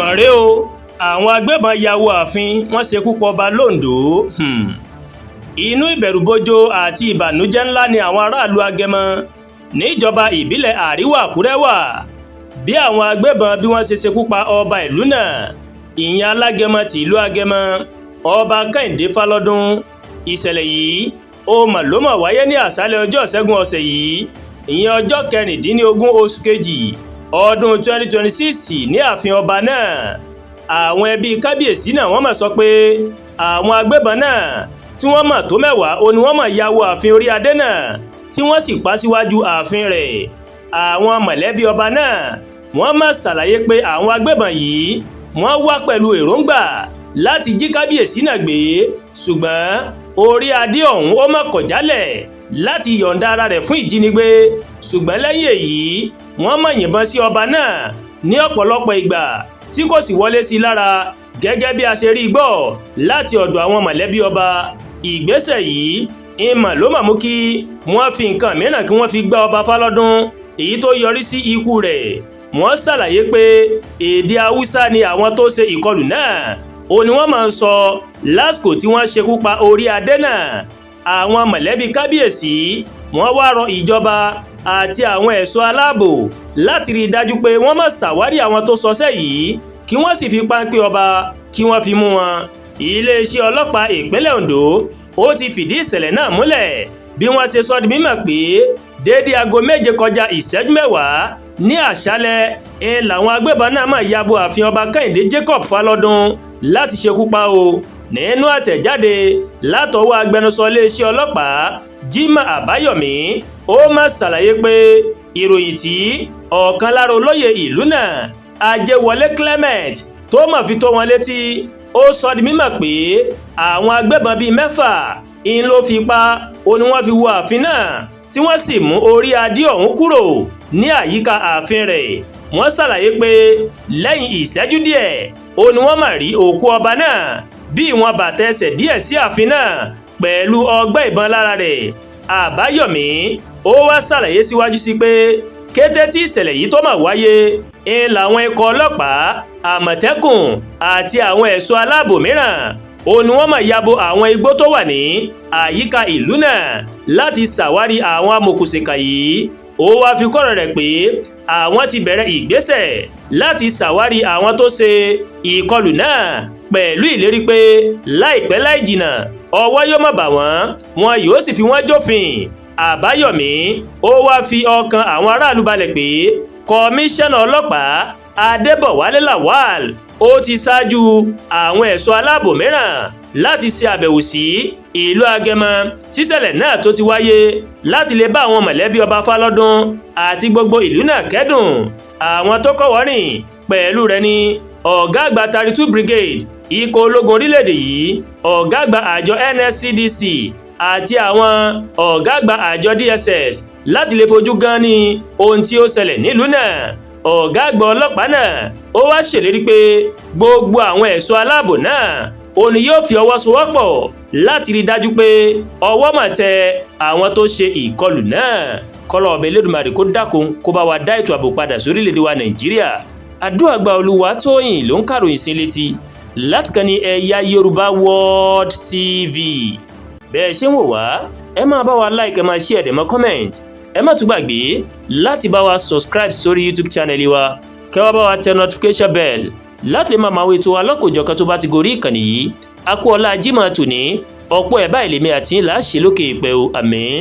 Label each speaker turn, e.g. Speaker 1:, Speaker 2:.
Speaker 1: èèmọ̀ rèé o àwọn agbébọn ya wọ ààfin wọ́n ṣekú pa ọba londo. Inú ìbẹ̀rùbojo àti ìbànújẹ́ ńlá ni àwọn aráàlú Agẹmọ níjọba ìbílẹ̀ àríwá Àkúrẹ́ wà bí àwọn agbébọn bí wọ́n ṣe ṣekú pa ọba ìlú náà ìyẹn alágẹmọ ti ìlú Agẹmọ ọba Kẹ́hìndé Fálọ́dún. Ìṣẹ̀lẹ̀ yìí ó mà ló mà wáyé ní àṣálẹ́ ọjọ́ Ìṣẹ́gun ọ̀sẹ̀ yìí ìyẹn ọjọ́ 16 oṣù kejì ọdún 2026 ní ààfin ọba náà. Àwọn ẹbí kábíyèsí náà wọ́n mà sọ pé àwọn agbébọn náà tí wọ́n mọ̀ tó 10 ó ní wọ́n mọ̀ ya wọ ààfin orí adé náà tí wọ́n sì pa síwájú ààfin rẹ̀. Àwọn mọ̀lẹ́bí ọba náà wọ́n mà ṣàlàyé pé àwọn agbébọn yìí wọ́n wá pẹ̀lú èròǹgbà láti jí kábíyèsí náà gbé ṣùgbọ́n orí adé ọ̀hún ó mà kọ̀ jálẹ̀ láti yọ̀ǹda ara rẹ̀ fún ìjínigbé ṣùgbọ́n lẹ́yìn èyí wọ́n mọ̀ yìnbọn sí ọba náà ní ọ̀pọ̀lọpọ̀ ìgbà tí kò sì wọlé sí lára gẹ́gẹ́ bí a ṣe rí gbọ́ láti ọ̀dọ̀ àwọn mọ̀lẹ́bí ọba. Ìgbésẹ̀ yìí ìmọ̀ ló mà mú kí wọ́n fi nǹkan mìíràn kí wọ́n fi gbá ọba Fálọ́dún èyí tó yọrí sí ikú rẹ̀. Wọ́n ṣàlàyé pé èdè Haúsá ni àwọn tó ṣe ìkọlù náà ó ní wọ́n máa ń sọ lásìkò tí wọ́n ṣekú pa orí adé náà. Àwọn mọ̀lẹ́bí kábíyèsí wọ́n wá rọ ìjọba àti àwọn ẹ̀ṣọ́ aláàbò láti rí i dájú pé wọ́n máa ṣàwárí àwọn tó ṣọṣẹ́ yìí kí wọ́n sì fi páńpẹ́ ọba kí wọ́n fi mú wọn. Iléeṣẹ́ ọlọ́pàá ìpínlẹ̀ Ondo ó ti fìdí ìṣẹ̀lẹ̀ náà múlẹ̀ bí wọ́n ṣe sọ di mímọ̀ pé déédéé aago 7 kọjá ìṣẹ́jú 10 ní àṣálẹ́ làwọn agbébọn náà máa ya bo ààfin ọba Kẹ́hìndé Jacob Fálọ́dún láti ṣekú pa o. Nínú àtẹ̀jáde látọwọ́ agbẹnusọ iléeṣẹ́ ọlọ́pàá Jimoh Àbáyọ̀mí ó máa ṣàlàyé pé ìròyìn tí ọ̀kan lára olóyè ìlú náà Ajéwọlé Clement tó máa fi tó wọn létí ó sọ di mímọ̀ pé àwọn agbébọn bíi 6 ń ló fi pa ó ní wọ́n fi wọ ààfin náà tí wọ́n sì mú orí adé ọ̀hún kúrò ní àyíká ààfin rẹ̀. Wọ́n ṣàlàyé pé lẹ́yìn ìṣẹ́jú díẹ̀ ó ní wọ́n máa rí òkú ọba náà bí ìwọ̀n bàtà ẹsẹ̀ díẹ̀ sí ààfin náà pẹ̀lú ọgbẹ́ ìbọn lára rẹ̀. Àbáyọ̀mí ó wá ṣàlàyé síwájú sí pé kété tí ìṣẹ̀lẹ̀ yìí tó máa wáyé làwọn ikọ̀ ọlọ́pàá àmọ̀tẹ́kùn àti àwọn ẹ̀ṣọ́ aláàbò mìíràn ó ní wọ́n máa yabo àwọn igbó tó wà ní àyíká ìlú náà láti ṣàwárí àwọn amòòkùnṣìkà yìí. Ó wá fi kọ́rọ̀ rẹ̀ pé àwọn ti bẹ̀rẹ̀ ìgbésẹ̀ láti ṣàwárí àwọn tó ṣe ìkọlù náà pẹ̀lú ìlérí pé láìpẹ́ láì jìnnà ọwọ́ yóò má bà wọ́n wọn yóò sì fi wọ́n jófin. Àbáyọ̀mí ó wá fi ọkàn àwọn aráàlú balẹ̀ pé kọmíṣánná ọlọ́pàá Adébọ̀wálé Lawal ó ti ṣáájú àwọn ẹ̀ṣọ́ aláàbò mìíràn láti ṣe àbẹ̀wò sí ìlú Agẹmọ síṣẹ̀lẹ̀ náà tó ti wáyé láti lè bá àwọn mọ̀lẹ́bí ọba Fálọ́dún àti gbogbo ìlú náà kẹ́dùn. Àwọn tó kọ́wọ́rìn pẹ̀lú rẹ̀ ni ọ̀gá àgbà 32 Brigade ikọ̀ ológun orílẹ̀-èdè yìí, ọ̀gá àgbà àjọ NSCDC àti àwọn ọ̀gá àgbà àjọ DSS láti lè fojú gan ní ohun tí ó ṣẹlẹ̀ nílùú náà. Ọ̀gá àgbà ọlọ́pàá náà ó wá ṣèlérí pé gbogbo àwọn ẹ̀ṣọ́ aláàbò náà ó ní yóò fi ọwọ́ sowọ́pọ̀ láti rí dájú pé ọwọ́ mà tẹ àwọn tó ṣe ìkọlù náà. Kọ́lọ́ ọbẹ̀ Elédùmarè kó dákun kó bá wa dá ètò ààbò padà sórílẹ̀-èdè wa Nàìjíríà. Àdúrà gba Olúwatóyìn ló ń kàròyìn sí létí láti kàn ní Ẹ̀yà Yorùbá World TV. Bẹ́ẹ̀ ṣe ń wò wá ẹ máa bá wa like ẹ máa share ẹ máa comment ẹ má tún gbàgbé láti bá wa subscribe sórí YouTube channel wa kẹ́ wá bá wa tẹ notification bell láti lè máa wo ètò alọ́kòjọ̀kan tó bá ti gorí ìkànnì yìí. A kú ọlá Jímọ̀ tòní ọ̀pọ̀ ẹ̀ báyìí lèmi àti ńlá ṣe lókè ìpẹ́ o. Àmín.